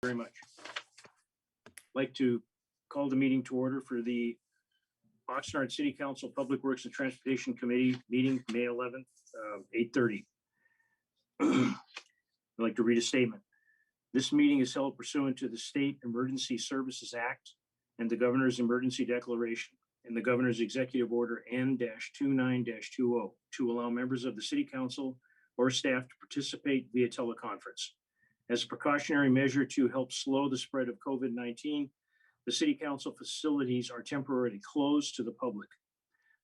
Very much. I'd like to call the meeting to order for the Oxnard City Council Public Works and Transportation Committee meeting, May 11th, 8:30. I'd like to read a statement. This meeting is held pursuant to the State Emergency Services Act and the Governor's Emergency Declaration and the Governor's Executive Order N-29-20 to allow members of the City Council or staff to participate via teleconference. As a precautionary measure to help slow the spread of COVID-19, the City Council facilities are temporarily closed to the public.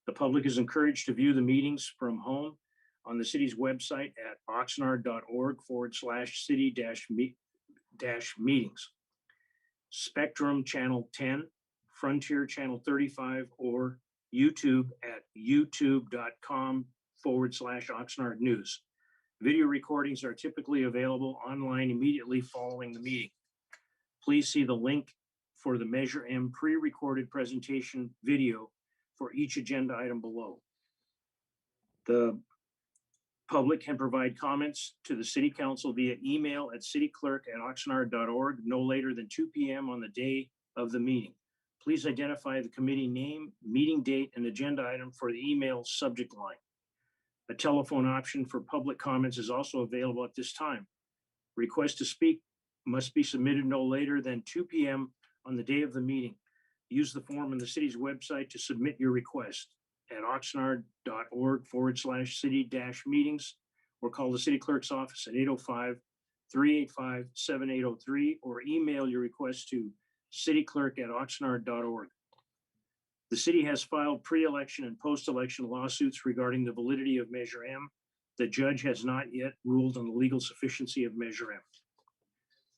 The public is encouraged to view the meetings from home on the city's website at oxnard.org/city-meetings, Spectrum Channel 10, Frontier Channel 35, or YouTube at youtube.com/Oxnard News. Video recordings are typically available online immediately following the meeting. Please see the link for the Measure M pre-recorded presentation video for each agenda item below. The public can provide comments to the City Council via email at cityclerk@oxnard.org no later than 2 p.m. on the day of the meeting. Please identify the committee name, meeting date, and agenda item for the email subject line. A telephone option for public comments is also available at this time. Requests to speak must be submitted no later than 2 p.m. on the day of the meeting. Use the form on the city's website to submit your request at oxnard.org/city-meetings or call the city clerk's office at 805-385-7803 or email your request to cityclerk@oxnard.org. The city has filed pre-election and post-election lawsuits regarding the validity of Measure M. The judge has not yet ruled on the legal sufficiency of Measure M.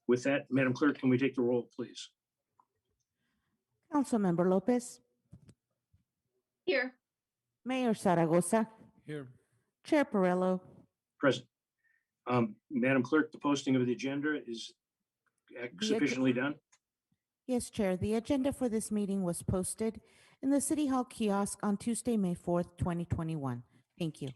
With that, Madam Clerk, can we take the roll, please? Councilmember Lopez, Here. Mayor Zaragoza, Here. Chair Perillo. Present. Madam Clerk, the posting of the agenda is sufficiently done? Yes, Chair. The agenda for this meeting was posted in the City Hall kiosk on Tuesday, May 4th, 2021. Thank you.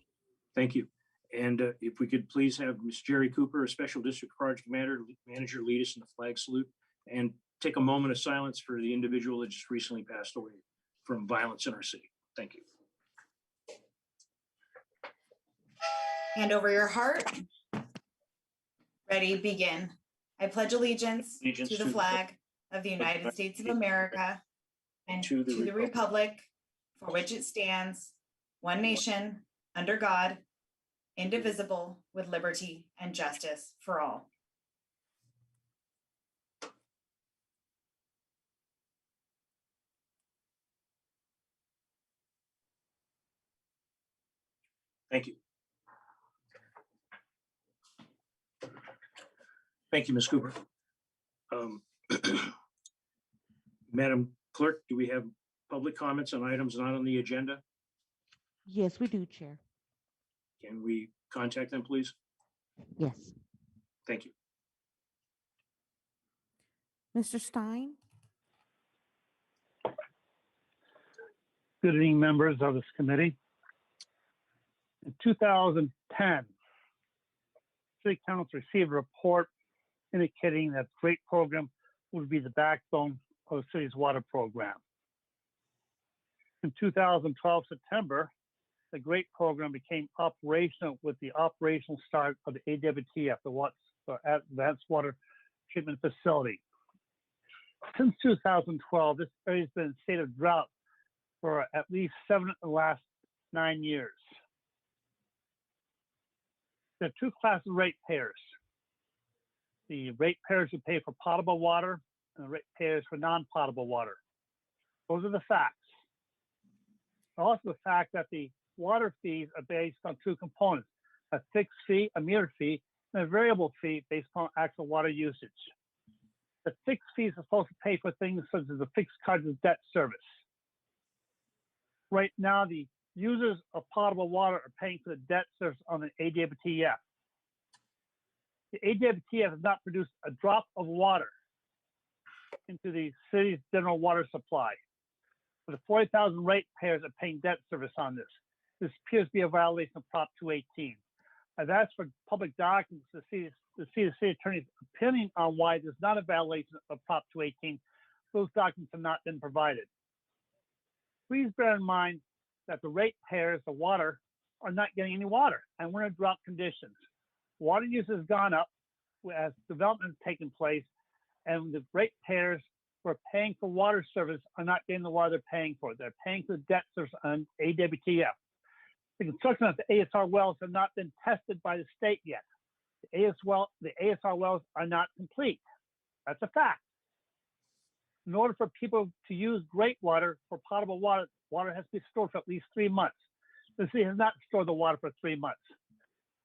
Thank you. And if we could please have Ms. Jerry Cooper, a Special District Project Manager, lead us in the flag salute and take a moment of silence for the individual that just recently passed away from violence in our city. Thank you. Hand over your heart. Ready, begin. I pledge allegiance to the flag of the United States of America and to the republic for which it stands, one nation, under God, indivisible, with liberty and justice for all. Thank you. Thank you, Ms. Cooper. Madam Clerk, do we have public comments on items not on the agenda? Yes, we do, Chair. Can we contact them, please? Yes. Thank you. Mr. Stein? Good evening, members of this committee. In 2010, City Council received a report indicating that the GREAT program would be the backbone of the city's water program. In 2012 September, the GREAT program became operational with the operational start of the AWTF, the Advanced Water Treatment Facility. Since 2012, this area has been in a state of drought for at least 7 of the last 9 years. There are two classes of ratepayers. The ratepayers who pay for potable water and the ratepayers for non-potable water. Those are the facts. Also the fact that the water fees are based on two components, a fixed fee, a meter fee, and a variable fee based on actual water usage. The fixed fees are supposed to pay for things such as the fixed charge of debt service. Right now, the users of potable water are paying for the debt service on the AWTF. The AWTF has not produced a drop of water into the city's general water supply. For the 40,000 ratepayers are paying debt service on this. This appears to be a violation of Prop 218. I've asked for public documents to see to see the city attorney's opinion on why there's not a violation of Prop 218. Those documents have not been provided. Please bear in mind that the ratepayers of water are not getting any water, and we're in drought conditions. Water use has gone up as development has taken place, and the ratepayers who are paying for water service are not getting the water they're paying for. They're paying for the debt service on AWTF. The construction of the ASR wells have not been tested by the state yet. The ASR wells are not complete. That's a fact. In order for people to use great water for potable water, water has to be stored for at least 3 months. The city has not stored the water for 3 months.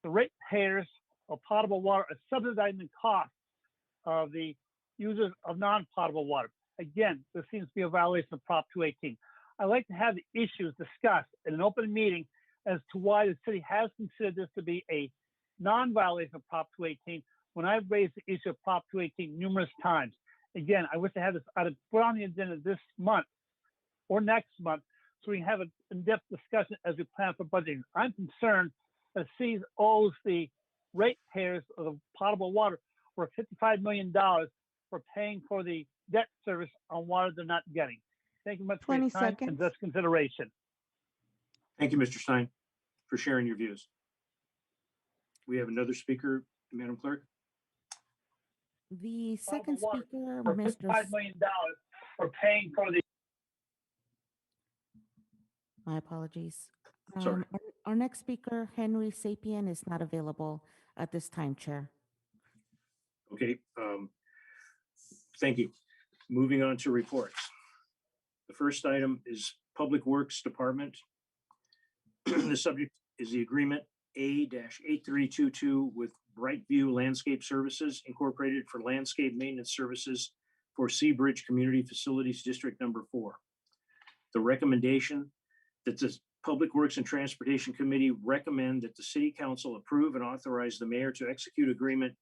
The ratepayers of potable water are subsidizing the cost of the users of non-potable water. Again, this seems to be a violation of Prop 218. I'd like to have the issues discussed in an open meeting as to why the city has considered this to be a non-violation of Prop 218 when I've raised the issue of Prop 218 numerous times. Again, I wish I had this put on the agenda this month or next month so we can have an in-depth discussion as we plan for budgeting. I'm concerned that the city owes the ratepayers of the potable water for $55 million for paying for the debt service on water they're not getting. Thank you much for your 20 time seconds. and this consideration. Thank you, Mr. Stein, for sharing your views. We have another speaker, Madam Clerk. The second Water speaker, For Mr. $55 million for paying for the My apologies. Sorry. Our next speaker, Henry Sapien, is not available at this time, Chair. Okay, thank you. Moving on to reports. The first item is Public Works Department. The subject is the agreement A-8322 with Brightview Landscape Services Incorporated for landscape maintenance services for Seabridge Community Facilities District Number 4. The recommendation that the Public Works and Transportation Committee recommend that the City Council approve and authorize the mayor to execute agreement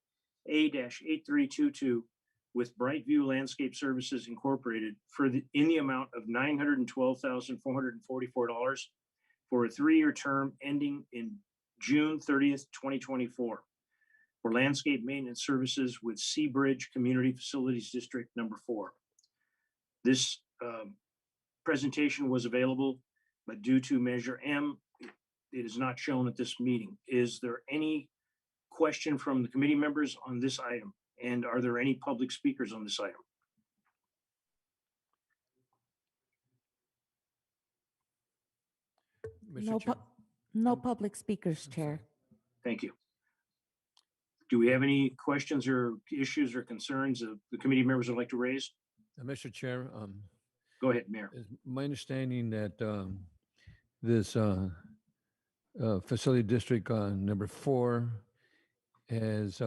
A-8322 with Brightview Landscape Services Incorporated in the amount of $912,444 for a 3-year term ending in June 30th, 2024 for landscape maintenance services with Seabridge Community Facilities District Number 4. This presentation was available, but due to Measure M, it is not shown at this meeting. Is there any question from the committee members on this item? And are there any public speakers on this item? No, no public speakers, Chair. Thank you. Do we have any questions or issues or concerns that the committee members would like to raise? Mr. Chair, Go ahead, Mayor. it's my understanding that this facility district number 4 has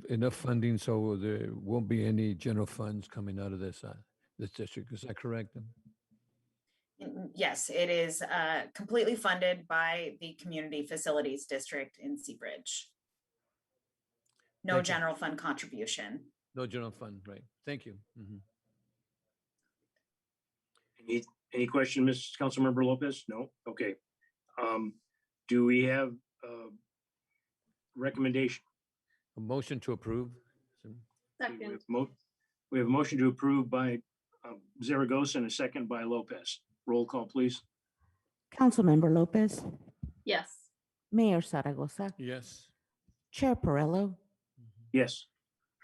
enough funding, so there won't be any general funds coming out of this district. Is that correct? Yes, it is completely funded by the Community Facilities District in Seabridge. No Thank you. general fund contribution. No general fund, right? Thank you. Mhm. Any question, Mrs. Councilmember Lopez? No? Okay. Do we have a recommendation? A motion to approve. We have a motion to approve by Zaragoza and a second by Lopez. Roll call, please. Councilmember Lopez, Yes. Mayor Zaragoza, Yes. Chair Perrello. Yes,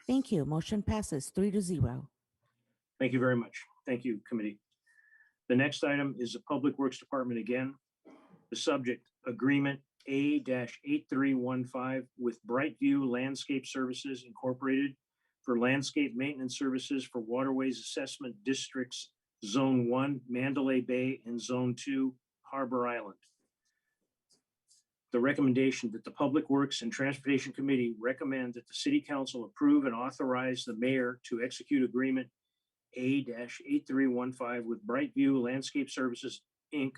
Thank you. Motion passes 3-0. thank you very much. Thank you, committee. The next item is the Public Works Department again. The subject, agreement A-8315 with Brightview Landscape Services Incorporated for landscape maintenance services for waterways assessment districts, Zone 1, Mandalay Bay, and Zone 2, Harbor Island. The recommendation that the Public Works and Transportation Committee recommend that the City Council approve and authorize the mayor to execute agreement A-8315 with Brightview Landscape Services, Inc.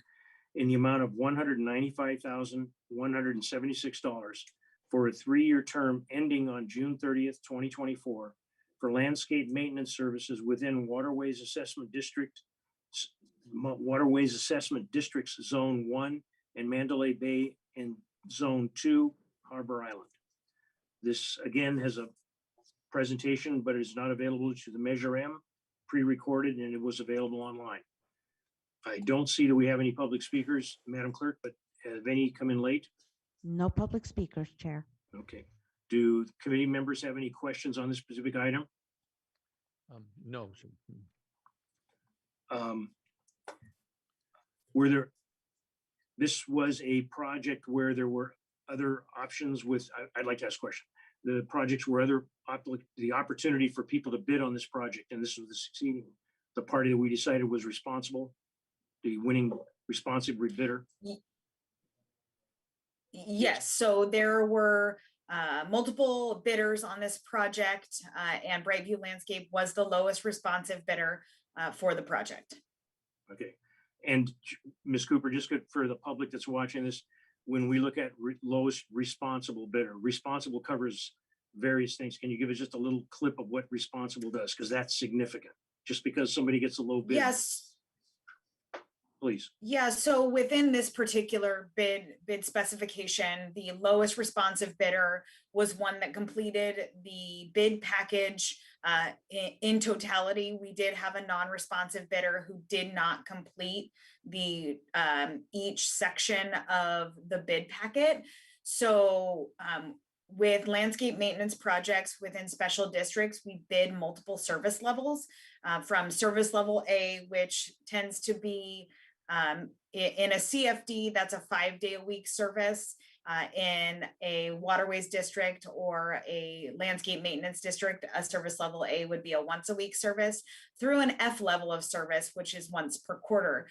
in the amount of $195,176 for a 3-year term ending on June 30th, 2024 for landscape maintenance services within Waterways Assessment Districts Zone 1 and Mandalay Bay and Zone 2, Harbor Island. This again has a presentation, but is not available to the Measure M, pre-recorded, and it was available online. I don't see that we have any public speakers, Madam Clerk, but have any come in late? No public speakers, Chair. Okay. Do committee members have any questions on this specific item? No. Sir. Were there, this was a project where there were other options with, I'd like to ask a question. The projects were the opportunity for people to bid on this project, and this was the succeeding, the party that we decided was responsible, the winning responsive bidder. Yes, so there were multiple bidders on this project, and Brightview Landscape was the lowest responsive bidder for the project. Okay. And Ms. Cooper, just good for the public that's watching this, when we look at lowest responsible bidder, responsible covers various things. Can you give us just a little clip of what responsible does? Because that's significant. Just because somebody gets a low bid. Yes. Please. Yeah, so within this particular bid specification, the lowest responsive bidder was one that completed the bid package in totality. We did have a non-responsive bidder who did not complete the each section of the bid packet. So with landscape maintenance projects within special districts, we bid multiple service levels from service level A, which tends to be in a CFD, that's a 5-day-a-week service. In a waterways district or a landscape maintenance district, a service level A would be a once-a-week service, through an F level of service, which is once per quarter.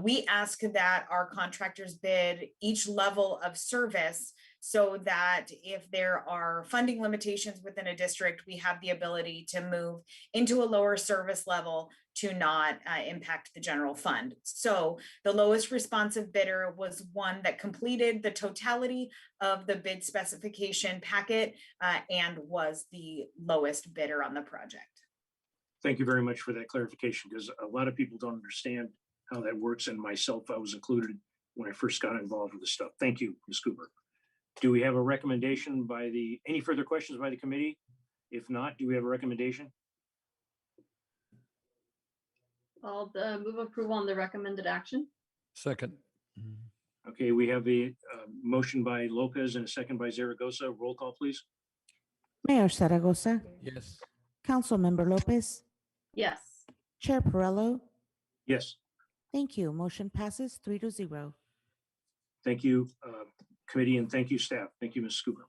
We ask that our contractors bid each level of service so that if there are funding limitations within a district, we have the ability to move into a lower service level to not impact the general fund. So the lowest responsive bidder was one that completed the totality of the bid specification packet and was the lowest bidder on the project. Thank you very much for that clarification, because a lot of people don't understand how that works, and myself, I was included when I first got involved with this stuff. Thank you, Ms. Cooper. Do we have a recommendation by any further questions by the committee? If not, do we have a recommendation? I'll move approval on the recommended action. Second. Okay, we have a motion by Lopez and a second by Zaragoza. Roll call, please. Mayor Zaragoza, Yes. Councilmember Lopez, Yes. Chair Perrello. Yes, Thank you. Motion passes 3-0. thank you, committee, and thank you, staff. Thank you, Ms. Cooper.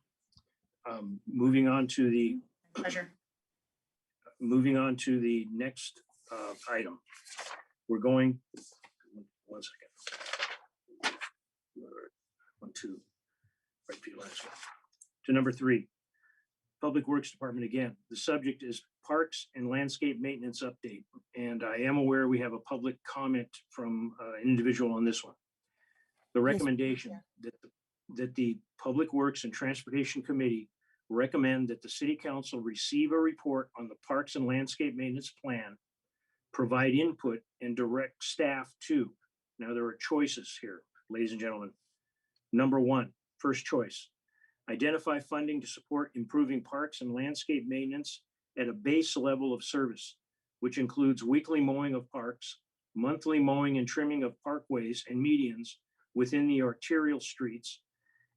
Moving on to the next item. We're going, one second. Right to your last one. To number 3, Public Works Department again. The subject is Parks and Landscape Maintenance Update. And I am aware we have a public comment from an individual on this one. The recommendation that the Public Works and Transportation Committee recommend that the City Council receive a report on the Parks and Landscape Maintenance Plan, provide input, and direct staff to. Now, there are choices here, ladies and gentlemen. Number 1, first choice, identify funding to support improving parks and landscape maintenance at a base level of service, which includes weekly mowing of parks, monthly mowing and trimming of parkways and medians within the arterial streets,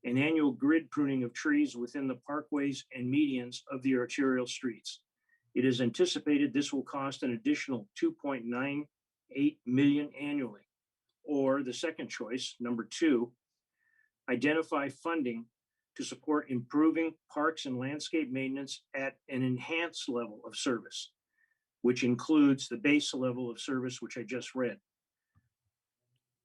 and annual grid pruning of trees within the parkways and medians of the arterial streets. It is anticipated this will cost an additional $2.98 million annually. Or the second choice, number 2, identify funding to support improving parks and landscape maintenance at an enhanced level of service, which includes the base level of service, which I just read,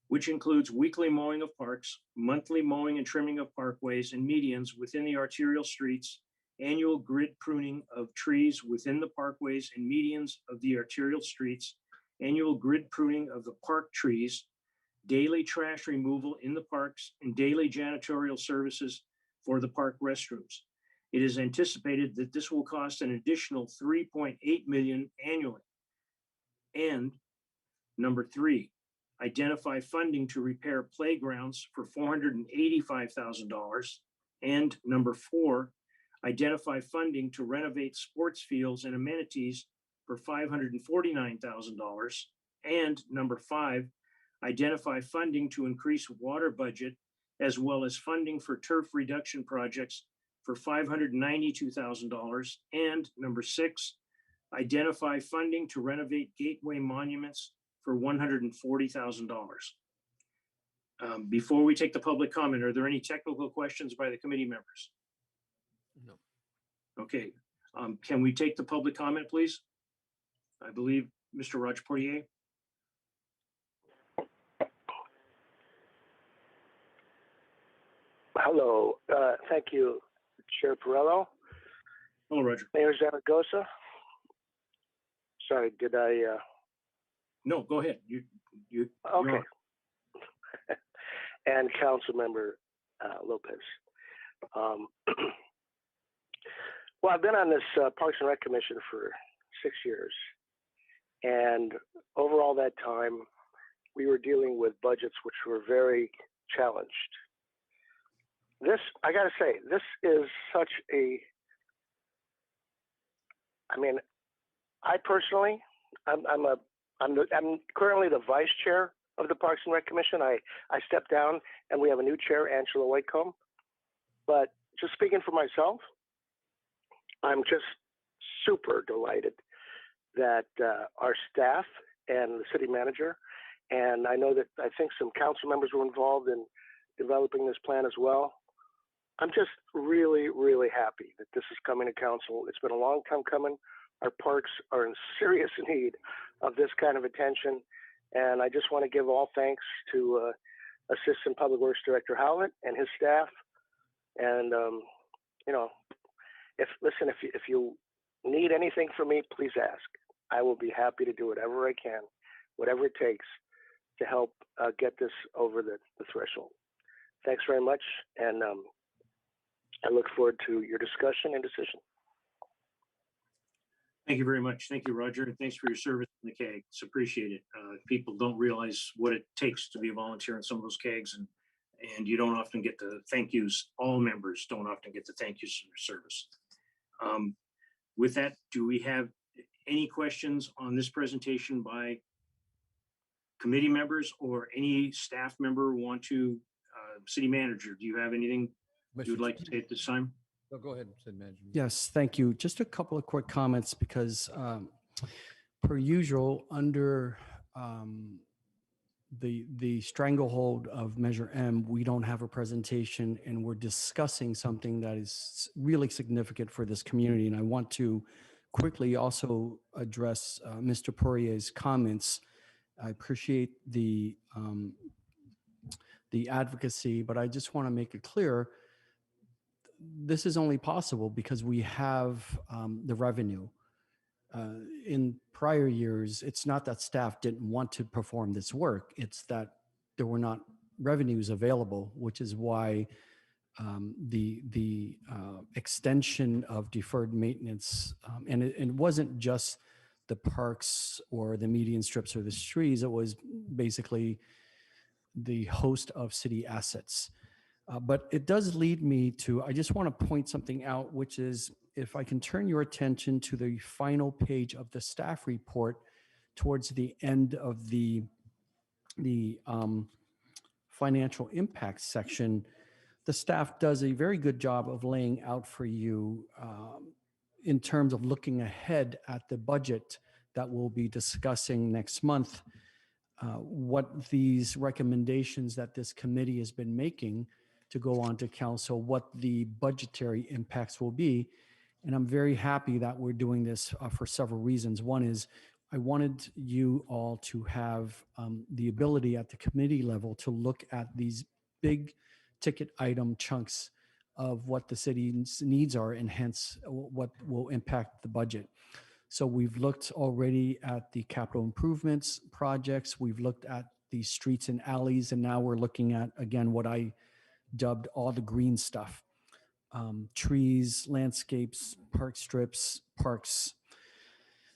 which includes weekly mowing of parks, monthly mowing and trimming of parkways and medians within the arterial streets, annual grid pruning of trees within the parkways and medians of the arterial streets, annual grid pruning of the park trees, daily trash removal in the parks, and daily janitorial services for the park restrooms. It is anticipated that this will cost an additional $3.8 million annually. And number 3, identify funding to repair playgrounds for $485,000. And number 4, identify funding to renovate sports fields and amenities for $549,000. And number 5, identify funding to increase water budget as well as funding for turf reduction projects for $592,000. And number 6, identify funding to renovate gateway monuments for $140,000. Before we take the public comment, are there any technical questions by the committee members? No. Okay, can we take the public comment, please? I believe Mr. Roger Portier. Hello, thank you, Chair Perello. Hello, Roger. Mayor Zaragoza. Sorry, did I? No, go ahead. You. Okay. And Council Member Lopez. Well, I've been on this Parks and Rec Commission for 6 years, and over all that time, we were dealing with budgets which were very challenged. This, I got to say, this is such a, I mean, I personally, I'm currently the vice chair of the Parks and Rec Commission. I stepped down and we have a new chair, Angela Whitecomb. But just speaking for myself, I'm just super delighted that our staff and the city manager, and I know that I think some council members were involved in developing this plan as well. I'm just really, really happy that this is coming to council. It's been a long time coming. Our parks are in serious need of this kind of attention. And I just want to give all thanks to Assistant Public Works Director Howlett and his staff. And, you know, if you need anything from me, please ask. I will be happy to do whatever I can, whatever it takes to help get this over the threshold. Thanks very much. And I look forward to your discussion and decision. Thank you very much. Thank you, Roger. And thanks for your service in the CAG. It's appreciated. People don't realize what it takes to be a volunteer in some of those CAGs, and you don't often get the thank yous. All members don't often get the thank yous for their service. With that, do we have any questions on this presentation by committee members or any staff member want to, city manager, do you have anything you would like to say at this time? No, go ahead, City Manager. Yes, thank you. Just a couple of quick comments because per usual, under the stranglehold of Measure M, we don't have a presentation and we're discussing something that is really significant for this community. And I want to quickly also address Mr. Poirier's comments. I appreciate the advocacy, but I just want to make it clear this is only possible because we have the revenue. In prior years, it's not that staff didn't want to perform this work. It's that there were not revenues available, which is why the extension of deferred maintenance, and it wasn't just the parks or the median strips or the trees, it was basically the host of city assets. But it does lead me to, I just want to point something out, which is if I can turn your attention to the final page of the staff report towards the end of the financial impact section, the staff does a very good job of laying out for you in terms of looking ahead at the budget that we'll be discussing next month, what these recommendations that this committee has been making to go on to council, what the budgetary impacts will be. And I'm very happy that we're doing this for several reasons. One is I wanted you all to have the ability at the committee level to look at these big ticket item chunks of what the city's needs are and hence what will impact the budget. So we've looked already at the capital improvements projects. We've looked at the streets and alleys, and now we're looking at, again, what I dubbed all the green stuff, trees, landscapes, park strips, parks.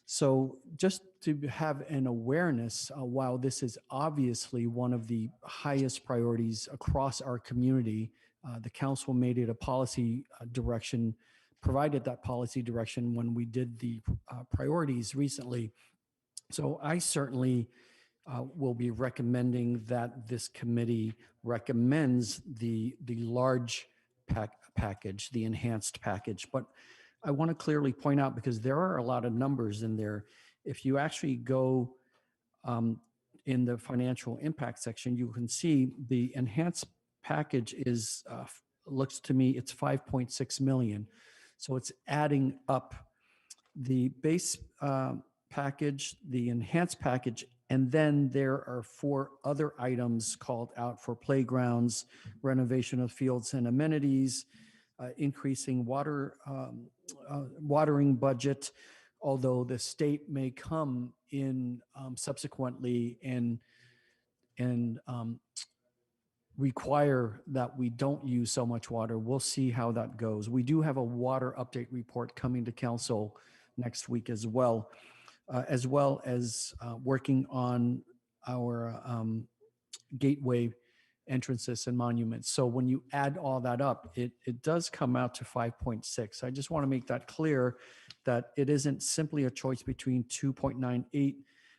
So just to have an awareness, while this is obviously one of the highest priorities across our community, the council made it a policy direction provided that policy direction when we did the priorities recently. So I certainly will be recommending that this committee recommends the large package, the enhanced package. But I want to clearly point out, because there are a lot of numbers in there, if you actually go in the financial impact section, you can see the enhanced package is, looks to me, it's 5.6 million. So it's adding up the base package, the enhanced package, and then there are 4 other items called out for playgrounds, renovation of fields and amenities, increasing watering budget, although the state may come in subsequently and require that we don't use so much water. We'll see how that goes. We do have a water update report coming to council next week as well as working on our gateway entrances and monuments. So when you add all that up, it does come out to 5.6. I just want to make that clear that it isn't simply a choice between 2.98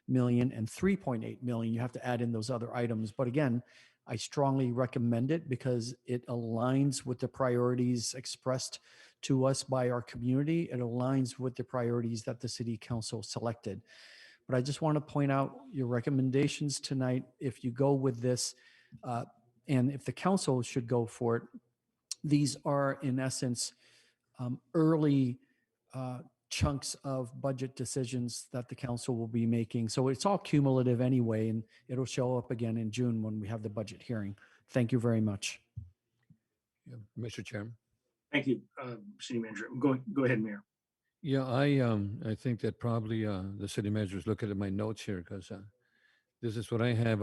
million and 3.8 million. You have to add in those other items. But again, I strongly recommend it because it aligns with the priorities expressed to us by our community. It aligns with the priorities that the city council selected. But I just want to point out your recommendations tonight. If you go with this, and if the council should go for it, these are in essence early chunks of budget decisions that the council will be making. So it's all cumulative anyway, and it'll show up again in June when we have the budget hearing. Thank you very much. Yeah, Mr. Chairman. Thank you, City Manager. Go ahead, Mayor. Yeah, I think that probably the city manager is looking at my notes here, because this is what I have.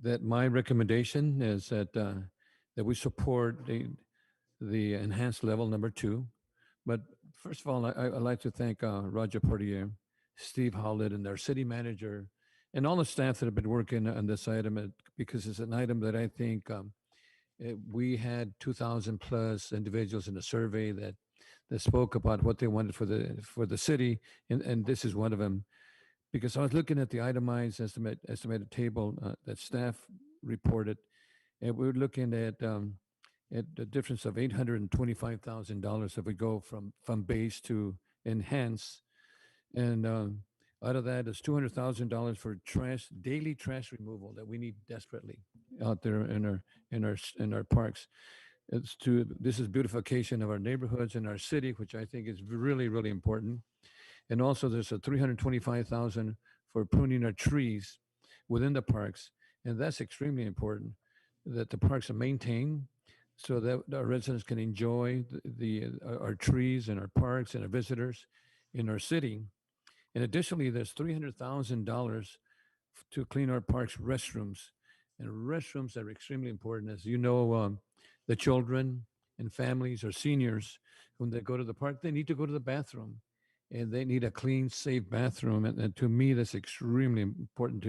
That my recommendation is that that we support the enhanced level number 2. But first of all, I'd like to thank Roger Portier, Steve Howlett, and our city manager, and all the staff that have been working on this item, because it's an item that I think we had 2,000 plus individuals in the survey that spoke about what they wanted for the city, and this is one of them. Because I was looking at the itemized estimated table that staff reported, and we were looking at the difference of $825,000 if we go from base to enhance, and out of that is $200,000 for daily trash removal that we need desperately out there in our parks. This is beautification of our neighborhoods and our city, which I think is really, really important. And also there's a $325,000 for pruning our trees within the parks. And that's extremely important, that the parks are maintained so that our residents can enjoy our trees and our parks and our visitors in our city. And additionally, there's $300,000 to clean our parks' restrooms. And restrooms are extremely important. As you know, the children and families or seniors, when they go to the park, they need to go to the bathroom. And they need a clean, safe bathroom. And to me, that's extremely important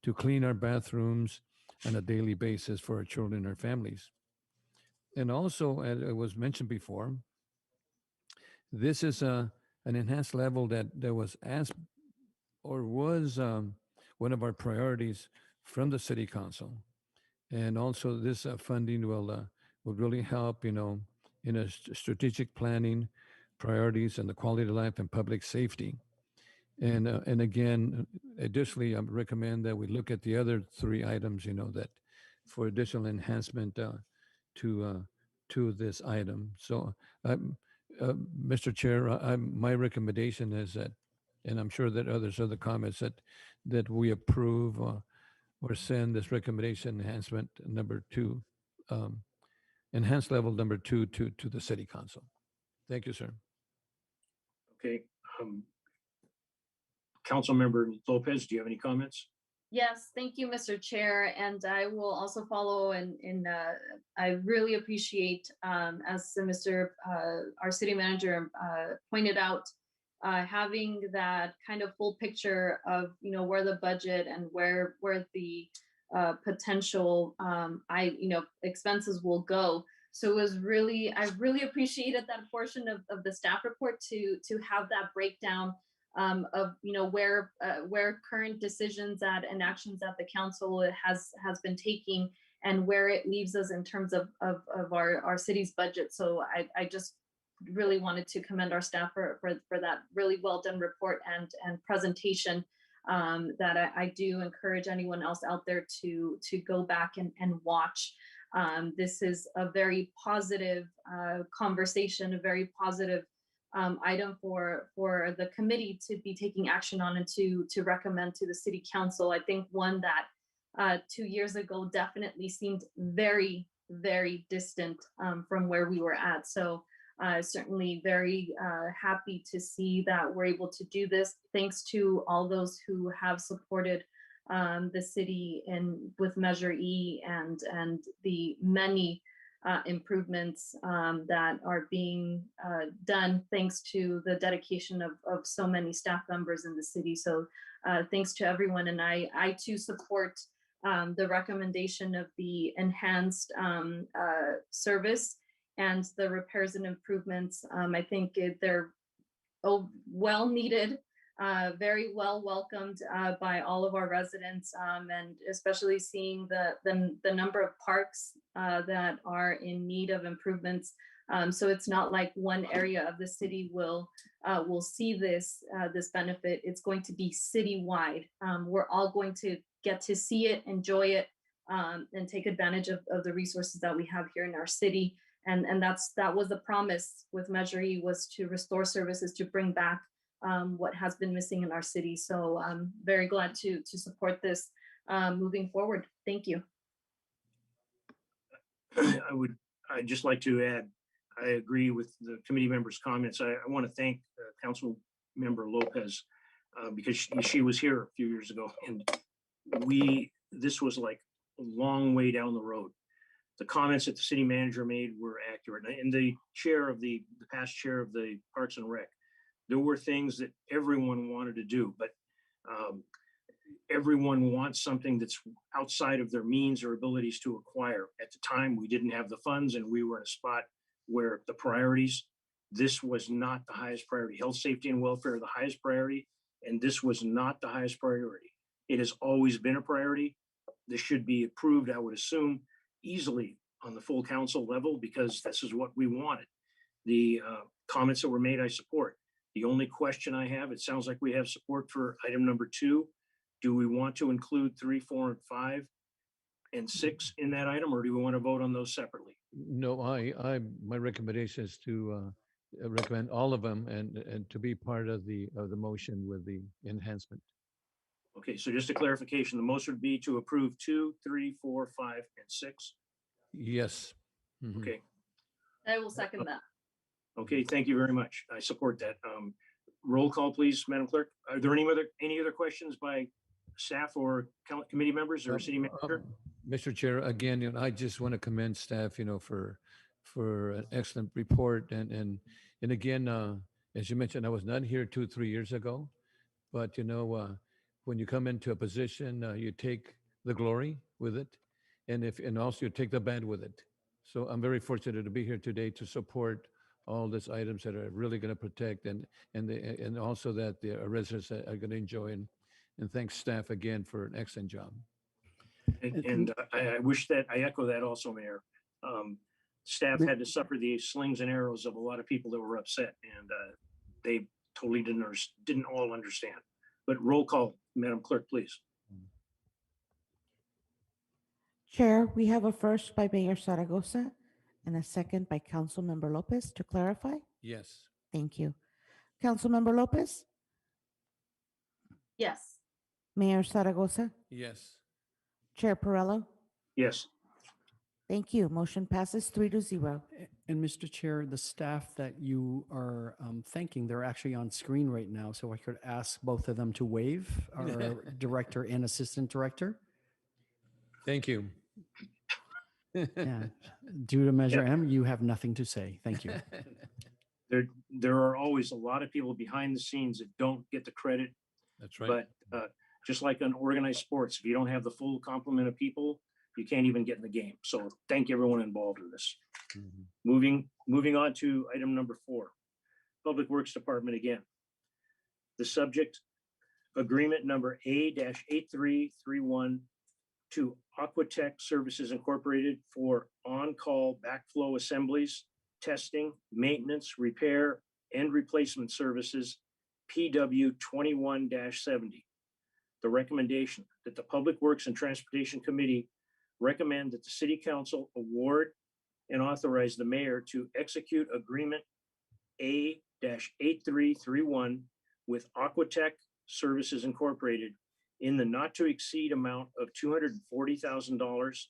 to clean our bathrooms on a daily basis for our children and our families. And also, as it was mentioned before, this is an enhanced level that was asked or was one of our priorities from the city council. And also this funding will really help, in a strategic planning, priorities, and the quality of life and public safety. And again, additionally, I recommend that we look at the other 3 items, that for additional enhancement to this item. So, Mr. Chair, my recommendation is that, and I'm sure that others other comments that we approve or send this recommendation enhancement number 2, enhanced level number 2 to the city council. Thank you, sir. Okay. Councilmember Lopez, do you have any comments? Yes, thank you, Mr. Chair, and I will also follow I really appreciate, as our city manager pointed out, having that kind of full picture of, where the budget and where the potential expenses will go. So it was really, I really appreciated that portion of the staff report to have that breakdown of where current decisions at and actions that the council has been taking and where it leaves us in terms of our city's budget. So I just really wanted to commend our staff for that really well done report and presentation that I do encourage anyone else out there to go back and watch. This is a very positive conversation, a very positive item for the committee to be taking action on and to recommend to the city council. I think one that 2 years ago definitely seemed very, very distant from where we were at. So certainly very happy to see that we're able to do this. Thanks to all those who have supported the city with Measure E and the many improvements that are being done thanks to the dedication of so many staff members in the city. So thanks to everyone. And I too support the recommendation of the enhanced service and the repairs and improvements. I think they're well needed, very well welcomed by all of our residents, and especially seeing the number of parks that are in need of improvements. So it's not like one area of the city will see this benefit. It's going to be citywide. We're all going to get to see it, enjoy it, and take advantage of the resources that we have here in our city. And that was the promise with Measure E, was to restore services, to bring back what has been missing in our city. So I'm very glad to support this moving forward. Thank you. I'd just like to add, I agree with the committee members' comments. I want to thank Council Member Lopez because she was here a few years ago, and this was like a long way down the road. The comments that the city manager made were accurate. And the past chair of the Parks and Rec, there were things that everyone wanted to do, but everyone wants something that's outside of their means or abilities to acquire. At the time, we didn't have the funds, and we were in a spot where the priorities, this was not the highest priority. Health, safety, and welfare are the highest priority, and this was not the highest priority. It has always been a priority. This should be approved, I would assume, easily on the full council level, because this is what we wanted. The comments that were made, I support. The only question I have, it sounds like we have support for item number 2. Do we want to include 3, 4, and 5 and 6 in that item, or do we want to vote on those separately? No, my recommendation is to recommend all of them and to be part of the motion with the enhancement. Okay, so just a clarification, the motion would be to approve 2, 3, 4, 5, and 6. Yes. Mhm. Okay. I will second that. Okay, thank you very much. I support that. Roll call, please, Madam Clerk. Are there any other questions by staff or committee members or city manager? Mr. Chair, again, I just want to commend staff, for an excellent report. And again, as you mentioned, I was not here 2-3 years ago, but when you come into a position, you take the glory with it, and also you take the bad with it. So I'm very fortunate to be here today to support all these items that are really going to protect and also that the residents are going to enjoy. And thanks staff again for an excellent job. And I wish that I echo that also, Mayor. Staff had to suffer the slings and arrows of a lot of people that were upset, and they totally didn't all understand. But roll call, Madam Clerk, please. Chair, we have a first by Mayor Zaragoza and a second by Councilmember Lopez to clarify. Yes. Thank you. Councilmember Lopez, Yes. Mayor Zaragoza, Yes. Chair Perrello. Yes. Thank you. Motion passes 3-0. And Mr. Chair, the staff that you are thanking, they're actually on screen right now. So I could ask both of them to wave, our director and assistant director. Thank you. Yeah. Due to Measure M, you have nothing to say. Thank you. There are always a lot of people behind the scenes that don't get the credit. That's right. But just like on organized sports, if you don't have the full complement of people you can't even get in the game. So thank everyone involved in this. Mhm. Moving on to item number 4, Public Works Department again. The subject, agreement number A-8331 to Aquatech Services Incorporated for on-call backflow assemblies, testing, maintenance, repair, and replacement services, PW 21-70. The recommendation that the Public Works and Transportation Committee recommend that the City Council award and authorize the mayor to execute agreement A-8331 with Aquatech Services Incorporated in the not to exceed amount of $240,000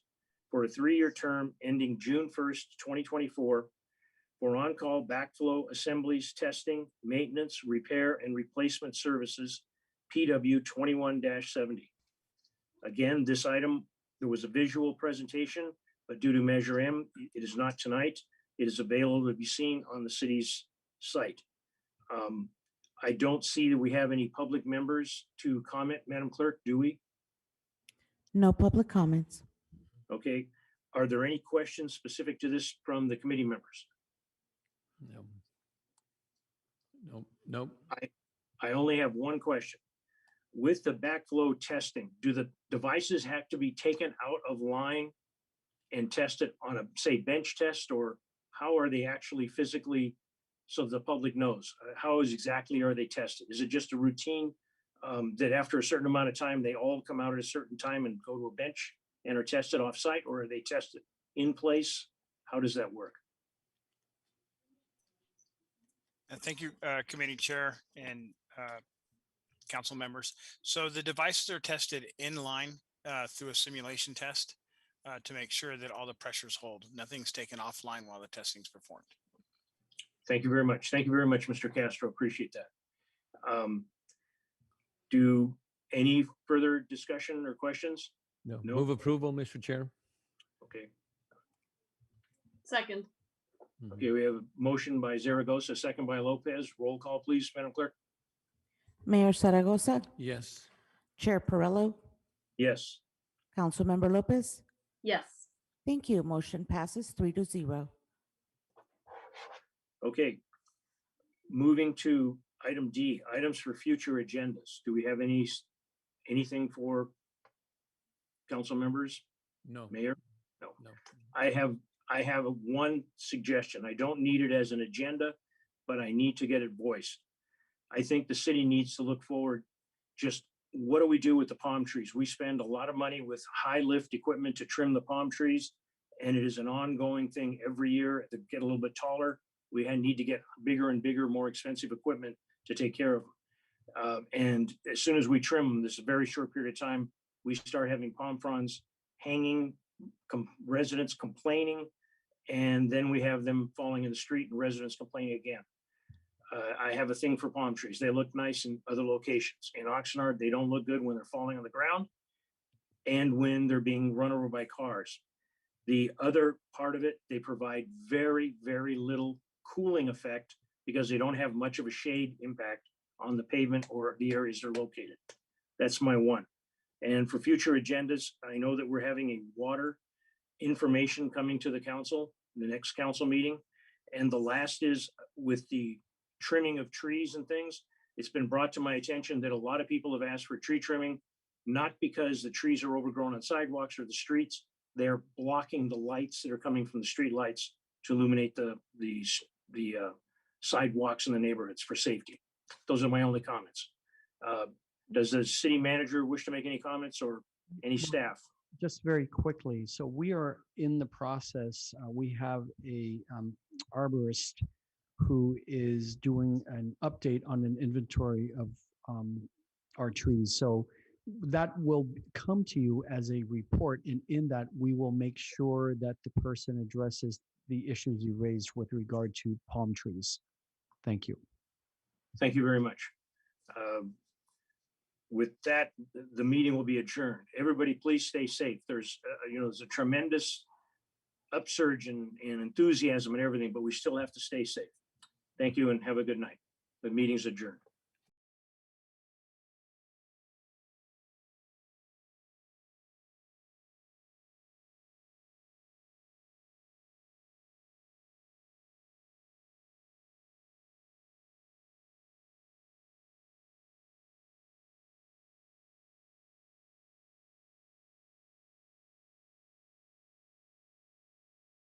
for a 3-year term ending June 1st, 2024 for on-call backflow assemblies, testing, maintenance, repair, and replacement services, PW 21-70. Again, this item, there was a visual presentation, but due to Measure M, it is not tonight. It is available to be seen on the city's site. I don't see that we have any public members to comment, Madam Clerk, do we? No public comments. Okay. Are there any questions specific to this from the committee members? No. Nope. I only have one question. With the backflow testing, do the devices have to be taken out of line and tested on a, say, bench test, or how are they actually physically, so the public knows, how exactly are they tested? Is it just a routine that after a certain amount of time, they all come out at a certain time and go to a bench and are tested off site, or are they tested in place? How does that work? Thank you, Committee Chair and council members. So the devices are tested in line through a simulation test to make sure that all the pressures hold. Nothing's taken offline while the testing is performed. Thank you very much. Thank you very much, Mr. Castro. Appreciate that. Do any further discussion or questions? No. No. Move approval, Mr. Chair. Okay. Second. Mhm. Okay, we have a motion by Zaragoza, second by Lopez. Roll call, please, Madam Clerk. Mayor Zaragoza, Yes. Chair Perillo, Yes. Councilmember Lopez. Yes. Thank you. Motion passes 3-0. Okay. Moving to item D, items for future agendas. Do we have anything for council members, No. mayor? No. No. I have one suggestion. I don't need it as an agenda, but I need to get it voiced. I think the city needs to look forward. Just what do we do with the palm trees? We spend a lot of money with high lift equipment to trim the palm trees, and it is an ongoing thing every year. They get a little bit taller. We need to get bigger and bigger, more expensive equipment to take care of them. And as soon as we trim them, this is a very short period of time, we start having palm fronds hanging, residents complaining, and then we have them falling in the street and residents complaining again. I have a thing for palm trees. They look nice in other locations. In Oxnard, they don't look good when they're falling on the ground and when they're being run over by cars. The other part of it, they provide very, very little cooling effect because they don't have much of a shade impact on the pavement or the areas they're located. That's my one. And for future agendas, I know that we're having a water information coming to the council, the next council meeting. And the last is with the trimming of trees and things. It's been brought to my attention that a lot of people have asked for tree trimming, not because the trees are overgrown on sidewalks or the streets. They're blocking the lights that are coming from the street lights to illuminate the sidewalks in the neighborhoods for safety. Those are my only comments. Does the city manager wish to make any comments or any staff? Just very quickly. So we are in the process. We have a arborist who is doing an update on an inventory of our trees. So that will come to you as a report, and in that we will make sure that the person addresses the issues you raised with regard to palm trees. Thank you. Thank you very much. With that, the meeting will be adjourned. Everybody, please stay safe. There's a tremendous upsurge in enthusiasm and everything, but we still have to stay safe. Thank you and have a good night. The meeting's adjourned.